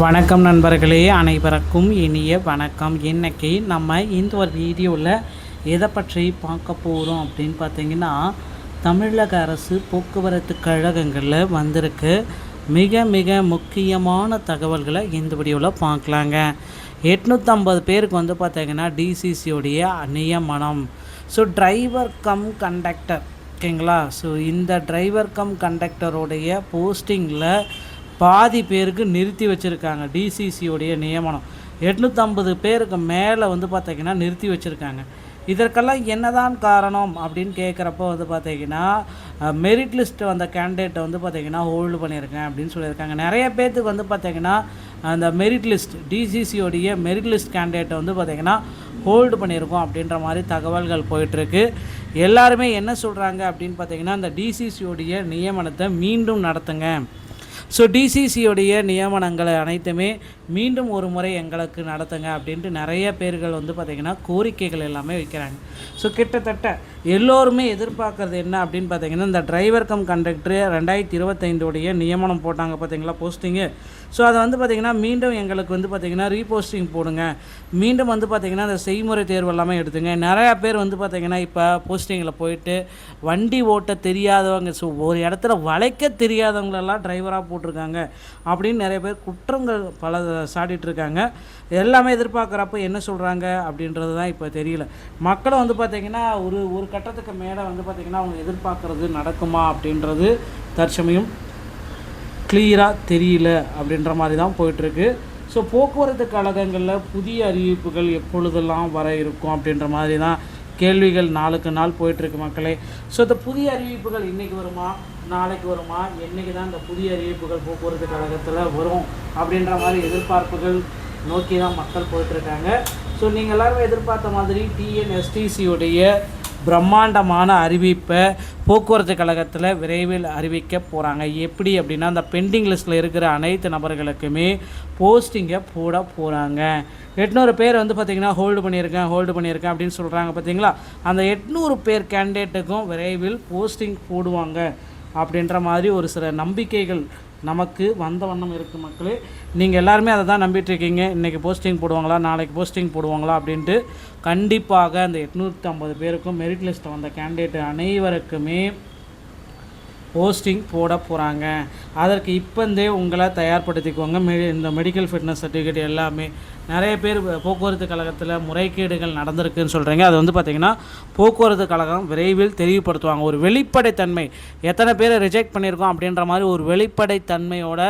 வணக்கம் நண்பர்களே, அனைவருக்கும் இனிய வணக்கம். இன்றைக்கி நம்ம இந்த ஒரு வீடியோவில் எதை பற்றி பார்க்க போகிறோம் அப்படின்னு பார்த்தீங்கன்னா, தமிழக அரசு போக்குவரத்து கழகங்களில் வந்திருக்கு மிக மிக முக்கியமான தகவல்களை இந்த வீடியோவில் பார்க்கலாங்க. 850 பேருக்கு வந்து பார்த்திங்கன்னா டிசிசியோடைய நியமனம். ஸோ டிரைவர் கம் கண்டக்டர், ஓகேங்களா. ஸோ இந்த டிரைவர் கம் கண்டக்டருடைய போஸ்டிங்கில் பாதி பேருக்கு நிறுத்தி வச்சுருக்காங்க. டிசிசியோடைய நியமனம் 850 பேருக்கு மேலே வந்து பார்த்திங்கன்னா நிறுத்தி வச்சுருக்காங்க. இதற்கெல்லாம் என்னதான் காரணம் அப்படின்னு கேட்குறப்போ வந்து பார்த்திங்கன்னா, மெரிட் லிஸ்ட்டு வந்த கேண்டிடேட்டை வந்து பார்த்திங்கன்னா ஹோல்டு பண்ணியிருக்கேன் அப்படின்னு சொல்லியிருக்காங்க. நிறைய பேர்த்துக்கு வந்து பார்த்திங்கன்னா அந்த மெரிட் லிஸ்ட், டிசிசியோடைய மெரிட் லிஸ்ட் கேண்டிடேட்டை வந்து பார்த்திங்கன்னா ஹோல்டு பண்ணியிருக்கோம் அப்படின்ற மாதிரி தகவல்கள் போயிட்டுருக்கு. எல்லாருமே என்ன சொல்கிறாங்க அப்படின்னு பார்த்திங்கன்னா, அந்த டிசிசியோடைய நியமனத்தை மீண்டும் நடத்துங்க. ஸோ டிசிசியோடைய நியமனங்களை அனைத்துமே மீண்டும் ஒரு முறை எங்களுக்கு நடத்துங்க அப்படின்ட்டு நிறைய பேர்கள் வந்து பார்த்திங்கன்னா கோரிக்கைகள் எல்லாமே வைக்கிறாங்க. ஸோ கிட்டத்தட்ட எல்லோருமே எதிர்பார்க்குறது என்ன அப்படின்னு பார்த்திங்கன்னா, இந்த டிரைவர் கம் கண்டக்டரு 2025 நியமனம் போட்டாங்க பார்த்திங்களா, போஸ்டிங்கு. ஸோ அதை வந்து பார்த்திங்கன்னா மீண்டும் எங்களுக்கு வந்து பார்த்திங்கன்னா ரீபோஸ்டிங் போடுங்க, மீண்டும் வந்து பார்த்திங்கன்னா அந்த செய்முறை தேர்வு எல்லாமே எடுத்துங்க. நிறையா பேர் வந்து பார்த்திங்கன்னா இப்போ போஸ்டிங்கில் போயிட்டு வண்டி ஓட்ட தெரியாதவங்க, ஸோ ஒரு இடத்துல வளைக்க தெரியாதவங்களெல்லாம் டிரைவராக போட்டிருக்காங்க அப்படின்னு நிறைய பேர் குற்றங்கள் பல சாட்டிகிட்ருக்காங்க. எல்லாமே எதிர்பார்க்குறப்போ என்ன சொல்கிறாங்க அப்படின்றது தான் இப்போ தெரியல. மக்களை வந்து பார்த்திங்கன்னா ஒரு கட்டத்துக்கு மேலே வந்து பார்த்திங்கன்னா அவங்க எதிர்பார்க்குறது நடக்குமா அப்படின்றது தற்சமயம் கிளியராக தெரியல அப்படின்ற மாதிரி தான் போயிட்டுருக்கு. ஸோ போக்குவரத்து கழகங்களில் புதிய அறிவிப்புகள் எப்பொழுதெல்லாம் வர இருக்கும் அப்படின்ற மாதிரி தான் கேள்விகள் நாளுக்கு நாள் போயிட்டுருக்கு மக்களே. ஸோ இந்த புதிய அறிவிப்புகள் இன்றைக்கி வருமா, நாளைக்கு வருமா, என்றைக்கு தான் இந்த புதிய அறிவிப்புகள் போக்குவரத்து கழகத்தில் வரும் அப்படின்ற மாதிரி எதிர்பார்ப்புகள் நோக்கி தான் மக்கள் போயிட்டுருக்காங்க. ஸோ நீங்கள் எல்லாருமே எதிர்பார்த்த மாதிரி டிஎன்எஸ்டிசியுடைய பிரம்மாண்டமான அறிவிப்பை போக்குவரத்து கழகத்தில் விரைவில் அறிவிக்க போகிறாங்க. எப்படி அப்படின்னா, அந்த பெண்டிங் லிஸ்ட்டில் இருக்கிற அனைத்து நபர்களுக்குமே போஸ்டிங்கை போட போகிறாங்க. 800 பேர் வந்து பார்த்திங்கன்னா ஹோல்டு பண்ணியிருக்கேன் அப்படின்னு சொல்கிறாங்க பார்த்திங்களா. அந்த 800 பேர் கேண்டிடேட்டுக்கும் விரைவில் போஸ்டிங் போடுவாங்க அப்படின்ற மாதிரி ஒரு சில நம்பிக்கைகள் நமக்கு வந்த வண்ணம் இருக்குது மக்களே. நீங்கள் எல்லாருமே அதை தான் நம்பிட்டுருக்கீங்க. இன்றைக்கி போஸ்டிங் போடுவாங்களா, நாளைக்கு போஸ்டிங் போடுவாங்களா அப்படின்ட்டு. கண்டிப்பாக அந்த 850 பேருக்கும் மெரிட் லிஸ்ட்டில் வந்த கேண்டிடேட் அனைவருக்குமே போஸ்டிங் போட போகிறாங்க. அதற்கு இப்போந்தே உங்களை தயார்படுத்திக்குவாங்க. இந்த மெடிக்கல் ஃபிட்னஸ் சர்டிஃபிகேட் எல்லாமே நிறைய பேர் போக்குவரத்து கழகத்தில் முறைகேடுகள் நடந்திருக்குன்னு சொல்கிறீங்க. அது வந்து பார்த்திங்கன்னா போக்குவரத்து கழகம் விரைவில் தெளிவுபடுத்துவாங்க. ஒரு வெளிப்படைத்தன்மை, எத்தனை பேரை ரிஜெக்ட் பண்ணியிருக்கோம் அப்படின்ற மாதிரி ஒரு வெளிப்படைத்தன்மையோட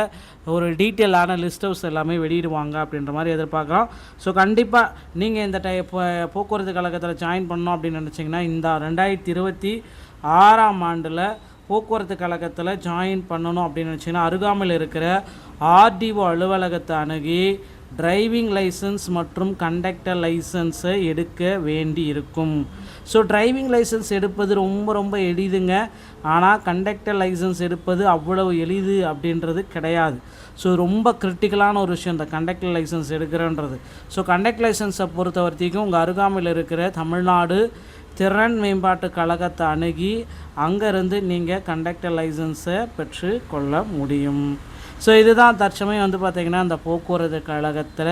ஒரு டீட்டெயிலான லிஸ்ட் ஹவுஸ் எல்லாமே வெளியிடுவாங்க அப்படின்ற மாதிரி எதிர்பார்க்குறோம். ஸோ கண்டிப்பாக நீங்கள் இந்த போக்குவரத்து கழகத்தில் ஜாயின் பண்ணணும் அப்படின்னு நினச்சிங்கன்னா, இந்த 2026ஆம் ஆண்டில் போக்குவரத்து கழகத்தில் ஜாயின் பண்ணணும் அப்படின்னு நினச்சிங்கன்னா, அருகாமையில் இருக்கிற ஆர்டிஓ அலுவலகத்தை அணுகி டிரைவிங் லைசன்ஸ் மற்றும் கண்டக்டர் லைசன்ஸை எடுக்க வேண்டி இருக்கும். ஸோ டிரைவிங் லைசன்ஸ் எடுப்பது ரொம்ப எளிதுங்க. ஆனால் கண்டக்டர் லைசன்ஸ் எடுப்பது அவ்வளவு எளிது அப்படின்றது கிடையாது. ஸோ ரொம்ப கிரிட்டிக்கலான ஒரு விஷயம் இந்த கண்டக்டர் லைசன்ஸ் எடுக்கிறன்றது. ஸோ கண்டக்டர் லைசன்ஸை பொறுத்த வரைக்கும் உங்கள் அருகாமையில் இருக்கிற தமிழ்நாடு திறன் மேம்பாட்டு கழகத்தை அணுகி அங்கேருந்து நீங்கள் கண்டக்டர் லைசன்ஸை பெற்று கொள்ள முடியும். ஸோ இதுதான் தற்சமயம் வந்து பார்த்திங்கன்னா அந்த போக்குவரத்து கழகத்தில்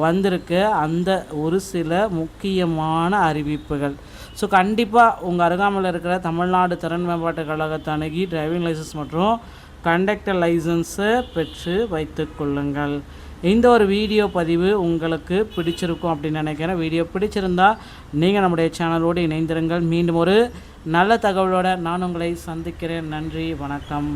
வந்திருக்க அந்த ஒரு சில முக்கியமான அறிவிப்புகள். ஸோ கண்டிப்பாக உங்கள் அருகாமையில் இருக்கிற தமிழ்நாடு திறன் மேம்பாட்டு கழகத்தை அணுகி டிரைவிங் லைசன்ஸ் மற்றும் கண்டக்டர் லைசன்ஸை பெற்று வைத்து கொள்ளுங்கள். இந்த ஒரு வீடியோ பதிவு உங்களுக்கு பிடிச்சிருக்கும் அப்படின்னு நினைக்கிறேன். வீடியோ பிடிச்சிருந்தால் நீங்கள் நம்முடைய சேனலோடு இணைந்திருங்கள். மீண்டும் ஒரு நல்ல தகவலோடு நான் உங்களை சந்திக்கிறேன். நன்றி, வணக்கம்.